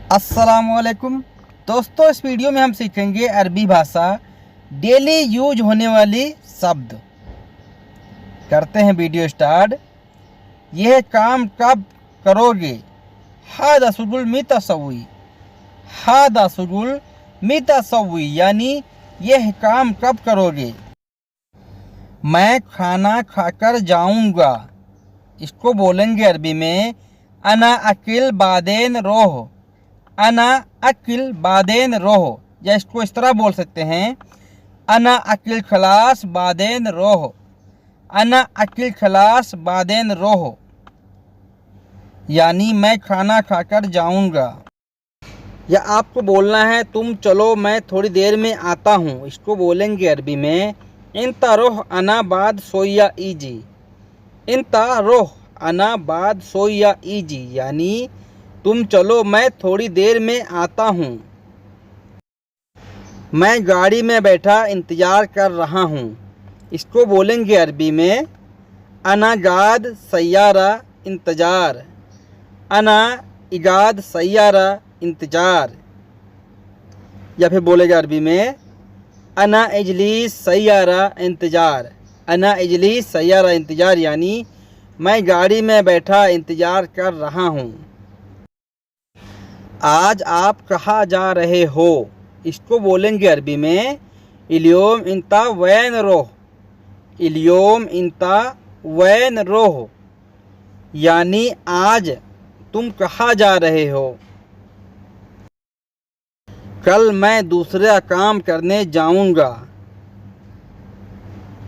अस्सलामुअलैकुम दोस्तों, इस वीडियो में हम सीखेंगे अरबी भाषा डेली यूज होने वाली शब्द। करते हैं वीडियो स्टार्ट। यह काम कब करोगे? हादा शुगुल मितसवी। हादा शुगुल मितसवी यानी यह काम कब करोगे। मैं खाना खाकर जाऊंगा। इसको बोलेंगे अरबी में अना अकिल बादेन रोह। अना अकिल बादेन रोह, या इसको इस तरह बोल सकते हैं अना अकिल खलास बादेन रोह। अना अकिल खलास बादेन रोह यानी मैं खाना खाकर जाऊंगा। या आपको बोलना है तुम चलो मैं थोड़ी देर में आता हूँ। इसको बोलेंगे अरबी में इंता रोह अना बाद सोया ईजी। इंता रोह अना बाद सोया ईजी यानी तुम चलो मैं थोड़ी देर में आता हूँ। मैं गाड़ी में बैठा इंतज़ार कर रहा हूँ। इसको बोलेंगे अरबी में अना गाद सैयारा इंतज़ार। अना इगाद सैयारा इंतज़ार। या फिर बोलेगा अरबी में अना इजलीस सैयारा इंतज़ार। अना इजलीस सैयारा इंतज़ार यानी मैं गाड़ी में बैठा इंतज़ार कर रहा हूँ। आज आप कहाँ जा रहे हो? इसको बोलेंगे अरबी में इलियोम इंता वैन रोह। इलियोम इंता वैन रोह यानी आज तुम कहाँ जा रहे हो। कल मैं दूसरा काम करने जाऊंगा।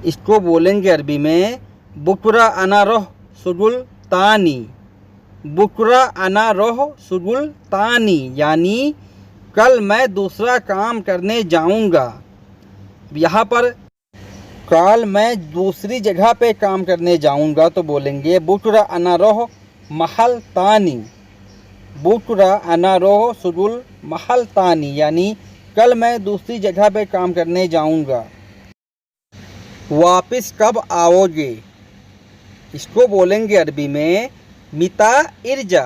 इसको बोलेंगे अरबी में बुकरा अना रोह सुगुल तानी। बुकरा अना रोह सुगुल तानी यानी कल मैं दूसरा काम करने जाऊंगा। यहाँ पर कल मैं दूसरी जगह पे काम करने जाऊंगा तो बोलेंगे बुकरा अना रोह महल तानी। बुकरा अना रोह सुगुल महल तानी यानी कल मैं दूसरी जगह पे काम करने जाऊंगा। वापस कब आओगे? इसको बोलेंगे अरबी में मीता इर्जा।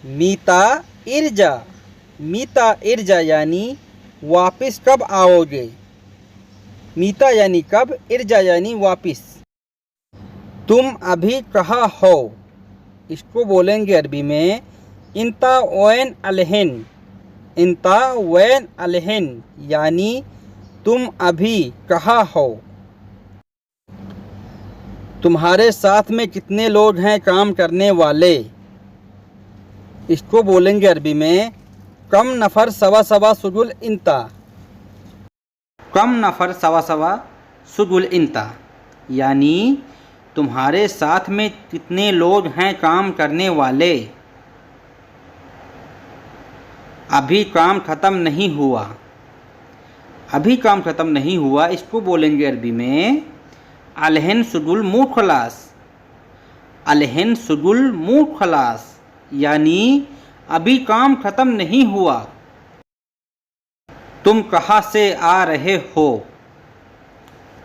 मीता इर्जा। मीता इर्जा यानी वापस कब आओगे। मीता यानी कब, इर्जा यानी वापस। तुम अभी कहाँ हो? इसको बोलेंगे अरबी में इंता वैन अलहन। इंता वैन अलहन यानी तुम अभी कहाँ हो। तुम्हारे साथ में कितने लोग हैं काम करने वाले? इसको बोलेंगे अरबी में कम नफ़र सवा सवा सुगुल इंता। कम नफ़र सवा सवा सुगुल इंता यानी तुम्हारे साथ में कितने लोग हैं काम करने वाले। अभी काम ख़त्म नहीं हुआ। अभी काम ख़त्म नहीं हुआ इसको बोलेंगे अरबी में अलहन सुगुल मुँह खलास। अलहन सुगुल मुँह खलास यानी अभी काम ख़त्म नहीं हुआ। तुम कहाँ से आ रहे हो?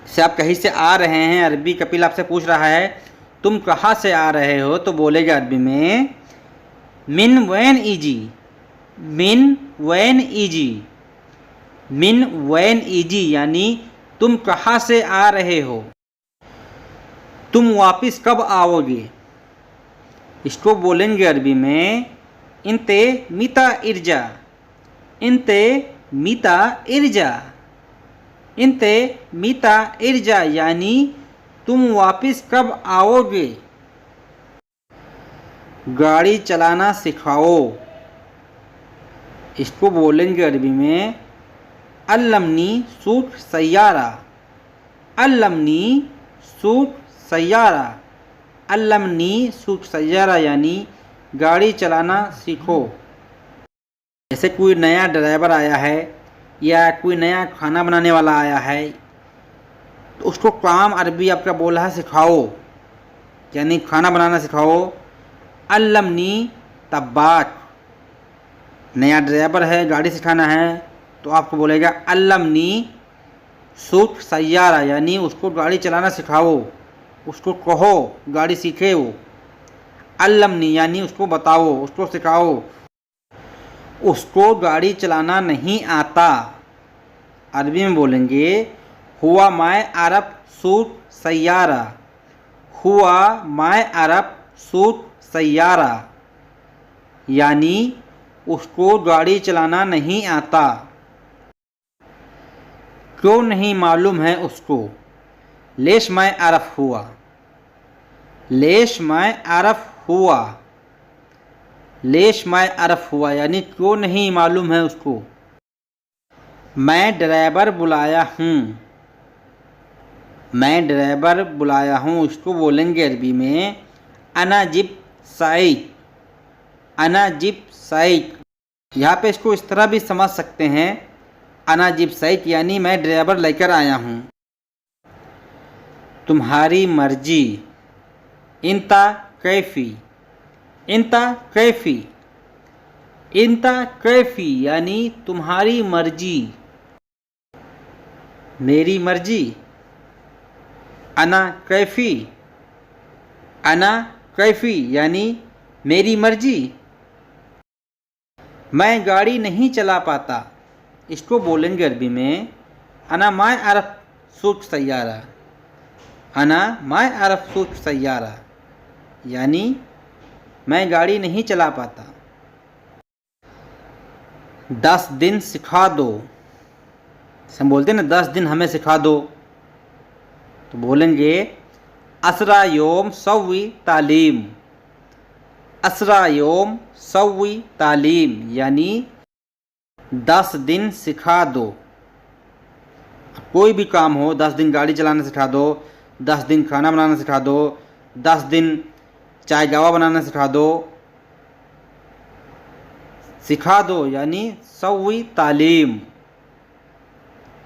से आप कहीं से आ रहे हैं। अरबी कपिल आपसे पूछ रहा है तुम कहाँ से आ रहे हो तो बोलेगा अरबी में मिन वैन ईजी। मिन वैन ईजी। मिन वैन ईजी यानी तुम कहाँ से आ रहे हो। तुम वापस कब आओगे? इसको बोलेंगे अरबी में इंते मीता इर्जा। इंते मीता इर्जा। इंते मीता इर्जा यानी तुम वापस कब आओगे। गाड़ी चलाना सिखाओ। इसको बोलेंगे अरबी में अल्लमनी सूक सैयारा। अल्लमनी सूक सैयारा। अल्लमनी सूक सैयारा यानी गाड़ी चलाना सीखो। जैसे कोई नया ड्राइवर आया है या कोई नया खाना बनाने वाला आया है तो उसको काम अरबी आपका बोला है सिखाओ, यानी खाना बनाना सिखाओ। अल्लमनी तब्बाक। नया ड्राइवर है, गाड़ी सिखाना है तो आपको बोलेगा अल्लमनी सूक सैयारा यानी उसको गाड़ी चलाना सिखाओ। उसको कहो गाड़ी सीखे वो। अल्लमनी यानी उसको बताओ, उसको सिखाओ। उसको गाड़ी चलाना नहीं आता। अरबी में बोलेंगे हुआ माय अरब सूट सैयारा, हुआ माय अरब सूट सैयारा, यानी उसको गाड़ी चलाना नहीं आता। क्यों नहीं मालूम है उसको, लेश माय अरफ हुआ, लेश माय अरफ हुआ, लेश माय अरफ हुआ, यानी क्यों नहीं मालूम है उसको। मैं ड्राइवर बुलाया हूँ, मैं ड्राइवर बुलाया हूँ, उसको बोलेंगे अरबी में अना जिब साइक, अना जिब साइक। यहाँ पे इसको इस तरह भी समझ सकते हैं, अना जिब साइक यानी मैं ड्राइवर लेकर आया हूँ। तुम्हारी मर्जी, इंता कैफी, इंता कैफी, इंता कैफी यानी तुम्हारी मर्जी। मेरी मर्जी, अना कैफी, अना कैफी यानी मेरी मर्जी। मैं गाड़ी नहीं चला पाता, इसको बोलेंगे अरबी में अना माय अरफ सूक सैयारा, अना माय अरफ सूक सैयारा, यानी मैं गाड़ी नहीं चला पाता। 10 दिन सिखा दो, हम बोलते हैं ना 10 दिन हमें सिखा दो, तो बोलेंगे असरा योम सवी तालीम, असरा योम सवी तालीम, यानी 10 दिन सिखा दो। कोई भी काम हो, 10 दिन गाड़ी चलाना सिखा दो, 10 दिन खाना बनाना सिखा दो, 10 दिन चाय गावा बनाना सिखा दो, सिखा दो यानी सवी तालीम,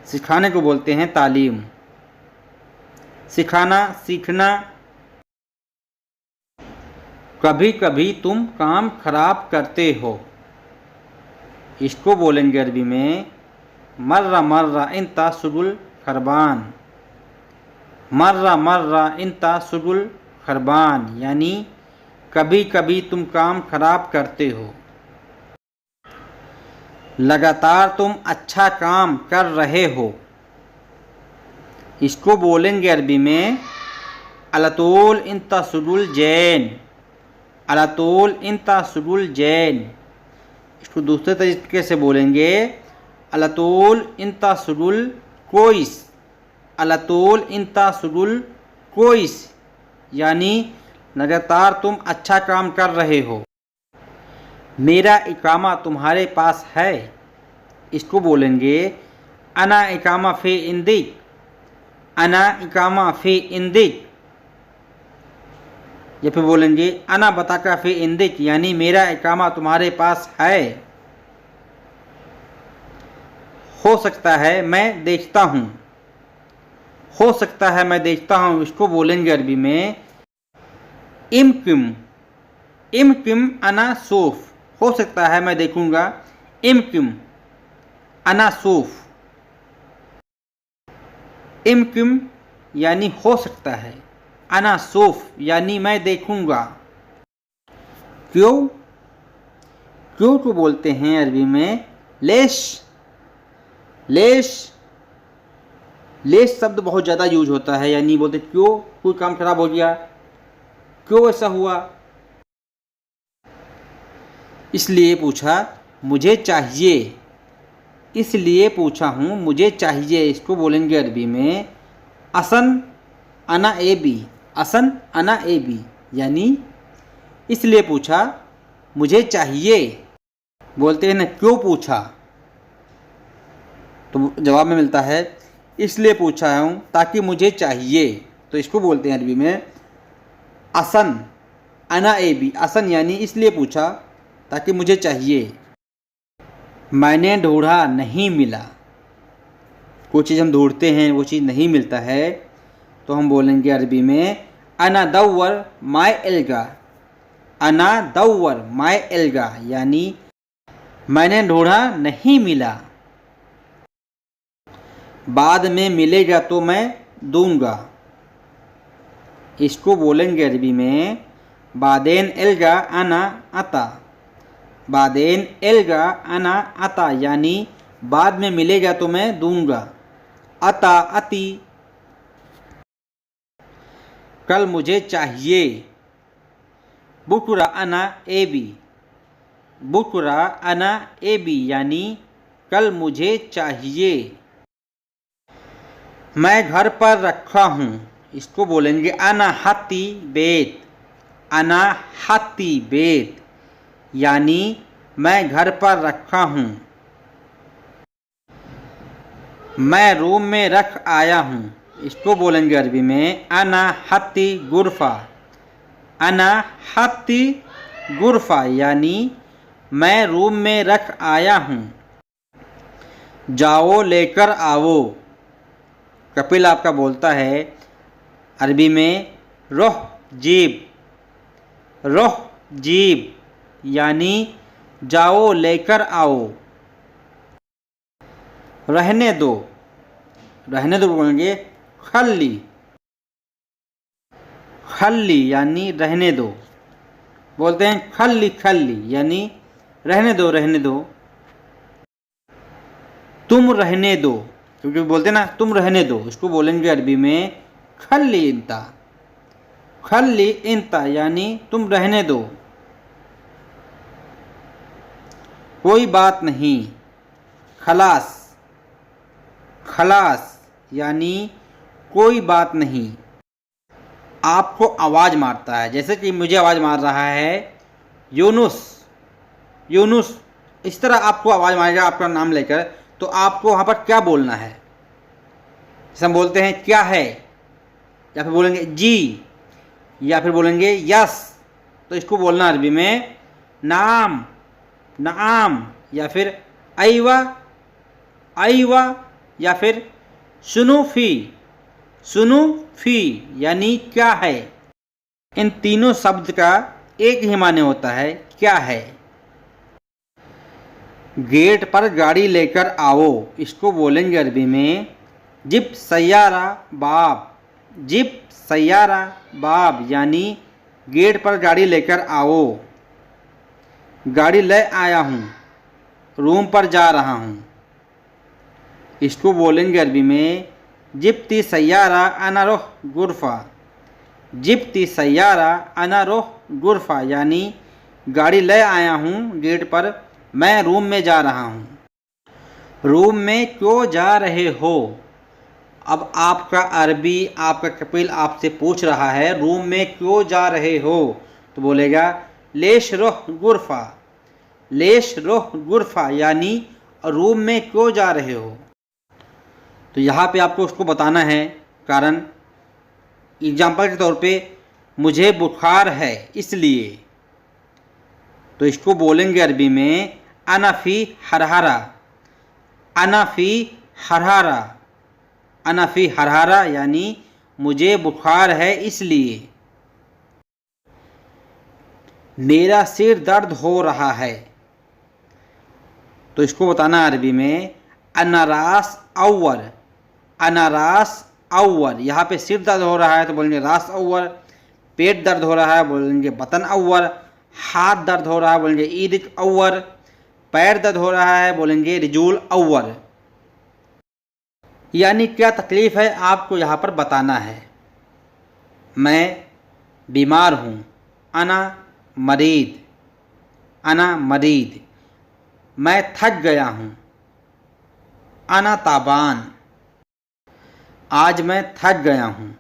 सिखाने को बोलते हैं तालीम। सिखाना, सीखना। कभी कभी तुम काम खराब करते हो, इसको बोलेंगे अरबी में मर्रा मर्रा इंता सुगुल खरबान, मर्रा मर्रा इंता सुगुल खरबान, यानी कभी कभी तुम काम खराब करते हो। लगातार तुम अच्छा काम कर रहे हो, इसको बोलेंगे अरबी में अलतूल इंता सुगुल जैन, अलतूल इंता सुगुल जैन। इसको दूसरे तरीके से बोलेंगे अलतूल इंता सुगुल कोइस, अलतूल इंता सुगुल कोइस, यानी लगातार तुम अच्छा काम कर रहे हो। मेरा इकामा तुम्हारे पास है, इसको बोलेंगे अना इकामा फे इंदिक, अना इकामा फे इंदिक, या फिर बोलेंगे अना बताका फे इंदिक, यानी मेरा इकामा तुम्हारे पास है। हो सकता है मैं देखता हूँ, हो सकता है मैं देखता हूँ, इसको बोलेंगे अरबी में इमकिम, इमकिम अना सूफ, हो सकता है मैं देखूंगा, इमकिम अना सूफ, इमकिम यानी हो सकता है, अना सूफ यानी मैं देखूंगा। क्यों, क्यों को बोलते हैं अरबी में लेश, लेश, लेश शब्द बहुत ज़्यादा यूज होता है, यानी बोलते क्यों कोई काम खराब हो गया, क्यों ऐसा हुआ, इसलिए पूछा मुझे चाहिए, इसलिए पूछा हूँ मुझे चाहिए, इसको बोलेंगे अरबी में असन अना ए बी, असन अना ए बी, यानी इसलिए पूछा मुझे चाहिए। बोलते हैं ना क्यों पूछा, तो जवाब में मिलता है इसलिए पूछा हूँ ताकि मुझे चाहिए, तो इसको बोलते हैं अरबी में असन अना ए बी, असन यानी इसलिए पूछा ताकि मुझे चाहिए। मैंने ढूंढा नहीं मिला, कोई चीज़ हम ढूंढते हैं वो चीज़ नहीं मिलता है, तो हम बोलेंगे अरबी में अना दौवर माय एल्गा, अना दौवर माय एल्गा, यानी मैंने ढूंढा नहीं मिला। बाद में मिलेगा तो मैं दूंगा, इसको बोलेंगे अरबी में बादेन एल्गा अना अता, बादेन एल्गा अना अता, यानी बाद में मिलेगा तो मैं दूंगा। अता अति। कल मुझे चाहिए। बुकुरा अना एबी। बुकुरा अना एबी, यानी कल मुझे चाहिए। मैं घर पर रखा हूँ, इसको बोलेंगे अना हत्ती बेत। अना हत्ती बेत, यानी मैं घर पर रखा हूँ। मैं रूम में रख आया हूँ, इसको बोलेंगे अरबी में अना हत्ती गुरफा। अना हत्ती गुरफा, यानी मैं रूम में रख आया हूँ। जाओ लेकर आओ। कपिल आपका बोलता है अरबी में रोह जीब। रोह जीब, यानी जाओ लेकर आओ। रहने दो। रहने दो बोलेंगे खल्ली। खल्ली, यानी रहने दो। बोलते हैं खल्ली खल्ली, यानी रहने दो रहने दो। तुम रहने दो, क्योंकि बोलते हैं ना तुम रहने दो, इसको बोलेंगे अरबी में खल्ली इंता। खल्ली इंता, यानी तुम रहने दो। कोई बात नहीं। खलास। खलास, यानी कोई बात नहीं। आपको आवाज़ मारता है, जैसे कि मुझे आवाज़ मार रहा है यूनुस। यूनुस, इस तरह आपको आवाज़ मारेगा आपका नाम लेकर, तो आपको वहाँ पर क्या बोलना है। जैसे हम बोलते हैं क्या है, या फिर बोलेंगे जी, या फिर बोलेंगे यस, तो इसको बोलना अरबी में नाम, नाम, या फिर आईवा, आईवा, या फिर सुनूफी, सुनूफी, यानी क्या है। इन तीनों शब्द का एक ही माने होता है, क्या है। गेट पर गाड़ी लेकर आओ, इसको बोलेंगे अरबी में जिप सैयारा बाब। जिप सैयारा बाब, यानी गेट पर गाड़ी लेकर आओ। गाड़ी ले आया हूँ, रूम पर जा रहा हूँ, इसको बोलेंगे अरबी में जिप्ती सैयारा अना रोह गुरफा। जिप्ती सैयारा अना रोह गुरफा, यानी गाड़ी ले आया हूँ गेट पर, मैं रूम में जा रहा हूँ। रूम में क्यों जा रहे हो। अब आपका अरबी, आपका कपिल आपसे पूछ रहा है रूम में क्यों जा रहे हो, तो बोलेगा लेश रोह गुरफा। लेश रोह गुरफा, यानी रूम में क्यों जा रहे हो। तो यहाँ पे आपको उसको बताना है कारण। एग्जाम्पल के तौर पे मुझे बुखार है इसलिए, तो इसको बोलेंगे अरबी में अनाफी हरहारा। अनाफी हरहारा। अनाफी हरहारा, यानी मुझे बुखार है इसलिए। मेरा सिर दर्द हो रहा है, तो इसको बताना अरबी में अनारास अव्वर। अनारास अव्वर, यहाँ पे सिर दर्द हो रहा है तो बोलेंगे रास अव्वर। पेट दर्द हो रहा है बोलेंगे बतन अव्वर। हाथ दर्द हो रहा है बोलेंगे ईद अव्वर। पैर दर्द हो रहा है बोलेंगे रिजूल अव्वर। यानी क्या तकलीफ़ है आपको यहाँ पर बताना है। मैं बीमार हूँ, अना मरीद। अना मरीद। मैं थक गया हूँ, अना ताबान। आज मैं थक गया हूँ,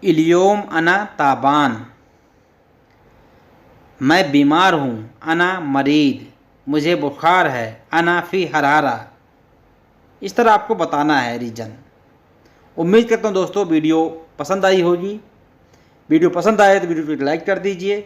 इलियोम अना ताबान। मैं बीमार हूँ, अना मरीद। मुझे बुखार है, अना फ़ी हरारा। इस तरह आपको बताना है रीजन। उम्मीद करता हूँ दोस्तों वीडियो पसंद आई होगी। वीडियो पसंद आए तो वीडियो को लाइक कर दीजिए।